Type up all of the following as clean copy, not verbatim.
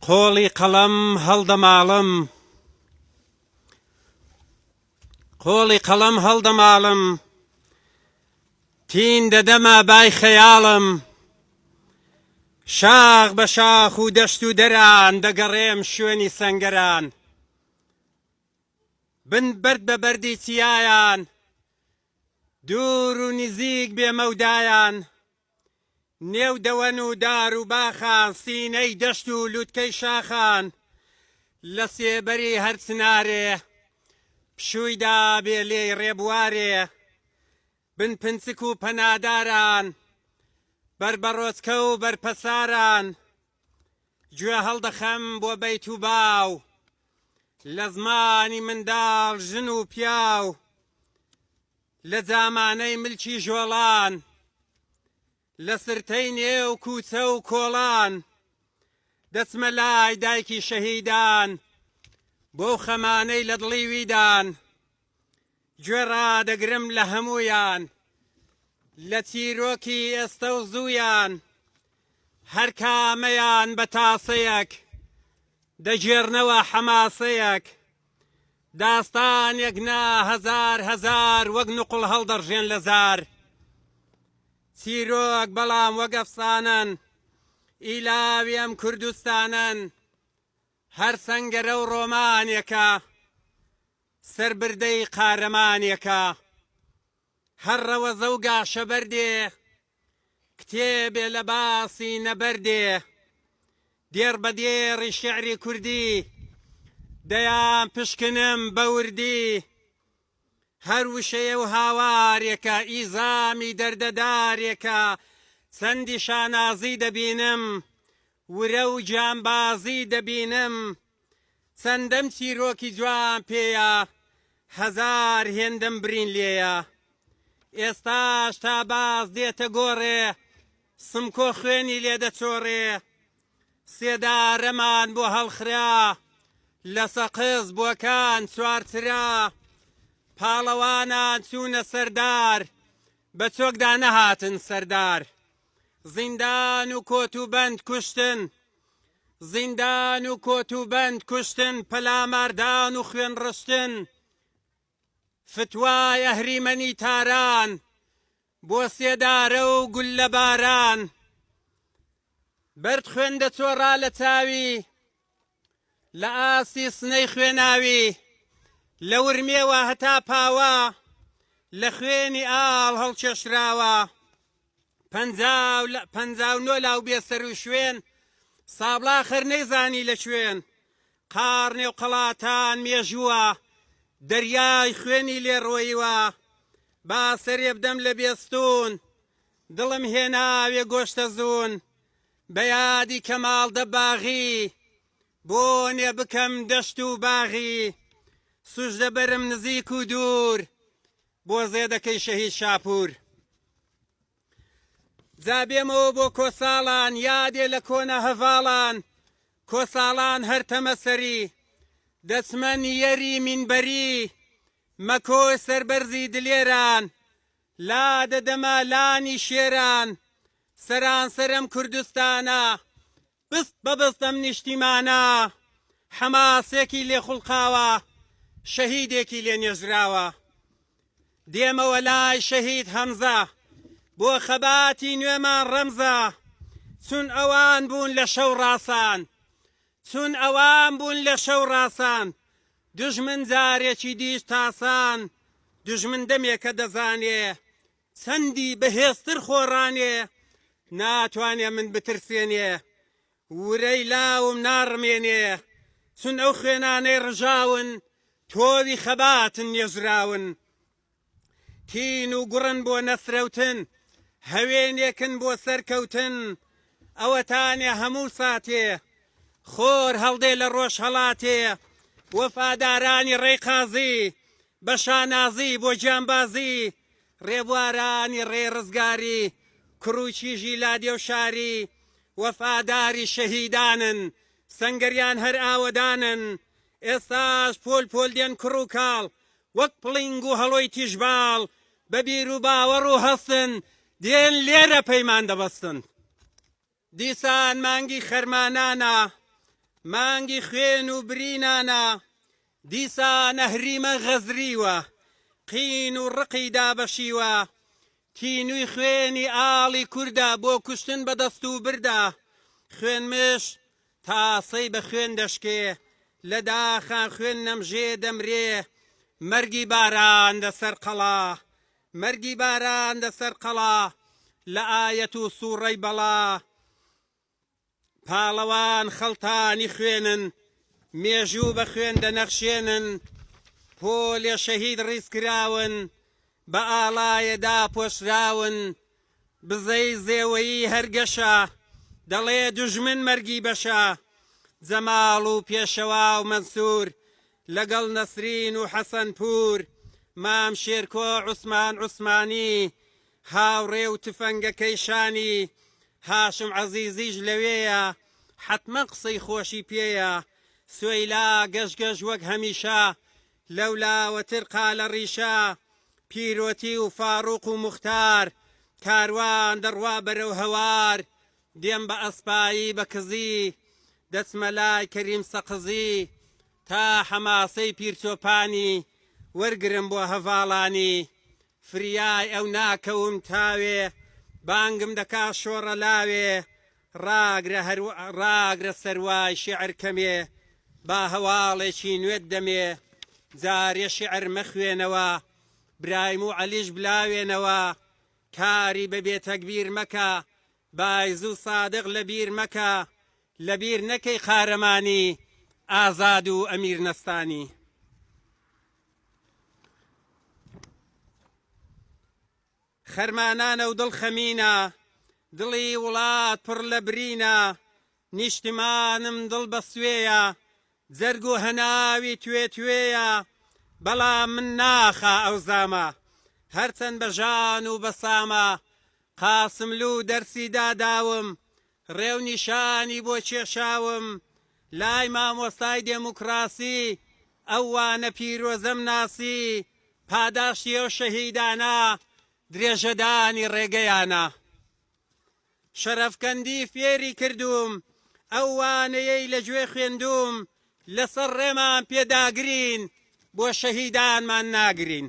قۆڵی قەڵەم هەڵدەماڵم قۆڵی قەڵەم هەڵدەماڵم تین دەدەمە بای خەیاڵم شاخ بە شاخ و دەشت و دەران دەگەڕێم شوێنی سەنگەران بن بەرد بە بەردی چیایان دوور و نزیک بێمەودایان نێو دەوەن و دار و باخان سینەی دەشت و لووتکەی شاخان لە سێبەری هەر چنارێ پشوویدا بێ لێی ڕێبوارێ بن پنچک و پەناداران بەربەڕۆچکە و بەرپەساران گوێ هەڵدەخەم بۆ بەیت و باو لە زمانی منداڵ ژن و پیاو لە جامانەی ملکی ژۆڵان لە سرتەی نێو کوچە و کۆڵان دەچمە لای دایکی شەهیدان بۆ خەمانەی لە دڵی ویدان گوێ ڕادەگرم لە هەموویان لە چیرۆکی ئێستە و زوویان هەر کامەیان بە تاسەیەک دەگێڕنەوە حەماسەیەک داستانێک نا هەزار هەزار وەک نوقڵ هەڵدەڕژێن لە زار چیرۆک بەڵام وەک ئەفسانەن ئیلاوی ئەم کوردستانن هەر سەنگەرە و ڕۆمانێکە سەربردەی قارەمانێکە هەر ڕەوەزە و گاشەبەردێ کتێبێ لە باسی نەبەردێ دێر بە دێڕی شێعری کوردی دەیان پشکنم بە وردی هەر وشەیە و هاوارێکە ئیزامی دەردەدارێکە چەندی شانازی دەبینم ورە و جانبازی دەبینم چەندەم چیرۆکی جوان پێیە هەزار هێندەم برین لێیە ئێستاش تا باز دێتە گۆڕێ سمکۆ خوێنی لێدەچۆڕێ سێدارەمان بۆ هەڵخرا لە سەقز بۆکان چوارچرا پاڵەوانان چوونە سەردار بە چۆکدا نەهاتن سەردار زیندان و کۆتوبەند کوشتن زیندان و کۆتوبەند کوشتن پەلاماردان و خوێن ڕشتن فتوای ئەهریمەنی تاران بۆ سێدارە و گول لە باران بەرد خوێن دەچۆڕا لە چاوی لە ئاسی سنەی خوێناوی لە ورمێوە هەتا پاوە لە خوێنی ئاڵ هەڵکێشراوە پەنجاو نۆ لاو بێسەر و شوێن سابڵاخر نەیزانی لە شوێن قارنێ و قەڵاتان مێژووە دەریای خوێنی لێڕۆیوە با سەرێ بدەم لە بێستون دڵم هێناوێ گۆشتە زوون بە یادی کەماڵ دەباغی بۆنێ بکەم دەشت و باغی سوژدە بەرم نزیک و دوور بۆ زێدەکەی شەهید شاپور جابێمەوە بۆ کۆساڵان یادێ لە کۆنە هەڤاڵان کۆساڵان هەر تەمەسەری دەچمە نیەری مینبەری مەکۆی سەربەرزی دلێران لا دەدەمە لانی شێران سەرانسەرم کوردستانە بست بەبستەم نیشتیمانە حەماسێکی لێ خوڵقاوە شەهیدێکی لێ نێژراوە دێمەوە لای شەهید هەمزە بۆ خەباتی نوێمان ڕەمزە چون ئەوان بوون لە شەو ڕاسان چون ئەوان بوون لە شەو ڕاسان دوژمن جارێکی دیش تاسان دوژمن دەمێکە دەزانێ چەندی بەهێزتر خۆڕانێ ناتوانێ من بترسێنێ ورەی لاوم ناڕمێنێ چون ئەو خوێنانەی ڕژاون تۆوی خەباتن نێژراون تین و گوڕن بۆ نەسرەوتن هەوێنێکن بۆ سەرکەوتن ئەوەتانێ هەموو ساتێ خۆر هەڵدێ لە ڕۆژ هەڵاتێ وەفادارانی ڕێی قازی بە شانازی بۆ جانبازی ڕێبوارانی ڕێ ڕزگاری کوڕوچیژی لادێ و شاری وەفاداری شەهیدانن سەنگەریان هەر ئاوەدانن ئێستاش پۆل پۆل دێن کوڕ و کاڵ وەک پڵنگ و هەڵۆی تیژباڵ بە بیر و باوەڕ و هەستن دێن لێرە پەیمان دەبەستن دیسان مانگی خەرمانانە مانگی خوێن و برینانە دیسان ئەهریمە غەزریوە قین و ڕقی دابەشیوە تینووی خوێنی ئاڵی کووردا بۆ کوشتن بەدەست و بردا خوێن مش تاسەی بە خوێن دەشکێ لە داخان خوێن نەمژێ دەمرێ مەرگی باران دەسەر قەڵا مەرگی باران دەسەر قەڵا لە ئایەت و سوڕەی بەڵا پاڵەوان خەڵتانی خوێنن مێژوو بە خوێن دەنەخشێنن پۆلێ شەهید ڕیزکراون بە ئاڵایەدا پۆشراون بزەی زێوەیی هەرگەشە دەڵێ دوژمن مەرگی بەشە جەماڵ و پێشەوا و مەنسوور لەگەڵ نەسرین و حەسەن پور مام شێرکۆ عوسمان عوسمانی هاوڕێ و تفەنگەکەی شانی هاشم عەزیزیش لەوێیە حەتمە قسەی خۆشی پێیە سوێیلا گەشگەش وەک هەمیشە لەولاوەتر قالە ڕیشە پیرۆتی و فاڕوق و موختار کاروان دەڕوا بەرەو هەوار دێم بە ئەسپایی بە کزی دەچمە لای کەریم سەقزی تا حەماسەی پیرچۆپانی وەرگرم بۆ هەڤاڵانی فریای ئەو ناکەوم تاوێ بانگم دەکا شۆڕە لاوێ ڕاگرە سەروای شیعر کەمێ با هەواڵێکی نوێت دەمێ جارێ شیعر مەخوێنەوە برایم و عەلیش بلاوێنەوە کاری بەبێ تەکبیر مەکە بایز و سادق لەبیر مەکە لەبیر نەکەی قارەمانی ئازاد و ئەمیر نەستانی خەرمانانە و دڵ خەمینە دڵی وڵات پڕ لە برینە نیشتمانم دڵ بە سوێیە جەرگ و هەناوی توێ توێیە بەڵام من ناخا ئەو زامە هەرچەند بە ژان و بە سامە قاسملوو دەرسی داداوم ڕێو نیشانی بۆ کێشاوم لای مامۆستای دێموکراسی ئەوانە پیرۆزەم ناسی پاداشتی ئەو شەهیدانە درێژەدانی ڕێگەیانە شەرەفکەندی فێری کردوم ئەوانەیەی لەگوێ خوێندوم لەسەر ڕێمان پێداگرین بۆ شەهیدانمان ناگرین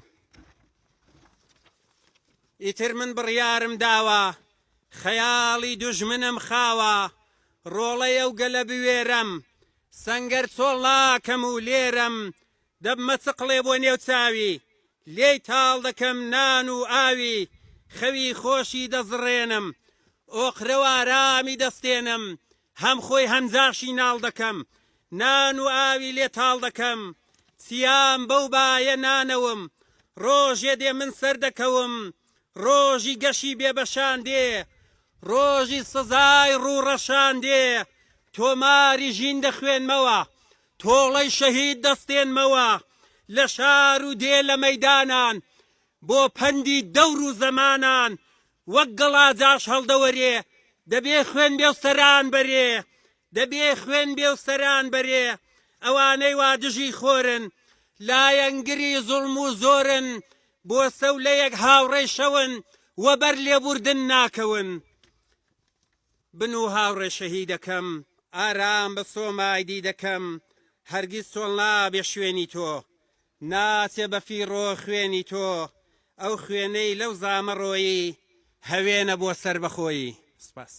ئیتر من بڕیارم داوە خەیاڵی دوژمنم خاوە ڕۆڵەی ئەو گەلە بوێرم سەنگەر چۆڵ ناکەم و لێرم دەبمە چقڵێ بۆ نێو چاوی لێی تاڵ دەکەم نان و ئاوی خەوی خۆشی دەزڕێنم ئۆقرە و ئارامی دەستێنم هەم خۆی هەمجاشی ناڵ دەکەم نان و ئاوی لێ تاڵ دەکەم چیام بەو بایە نانەوم ڕۆژێ دێ من سەر دەکەوم ڕۆژی گەشی بێبەشان دێ ڕۆژی سزای ڕووڕەشان دێ تۆماری ژین دەخوێنمەوە تۆڵەی شەهید دەستێنمەوە لە شار و دێ لە مەیدانان بۆ پەندی دەور و زەمانان وەک گەڵاجاش هەڵدەوەرێ دەبێ خوێن بێ و سەران بەرێ دەبێ خوێن بێ و سەران بەرێ ئەوانەی وا دژی خۆرن لایەنگری زوڵم و زۆرن بۆ سەولەیەک هاوڕێی شەون وەبەر لێبوردن ناکەون بن و هاوڕێ شەهیدەکەم ئارام بە سۆمایدی دەکەم هەرگیز چۆڵ نابێ شوێنی تۆ ناچێ بە فیڕۆ خوێنی تۆ ئەو خوێنەی لەو زامەڕۆیی هەوێنە بۆ سەر بەخۆیی سپاس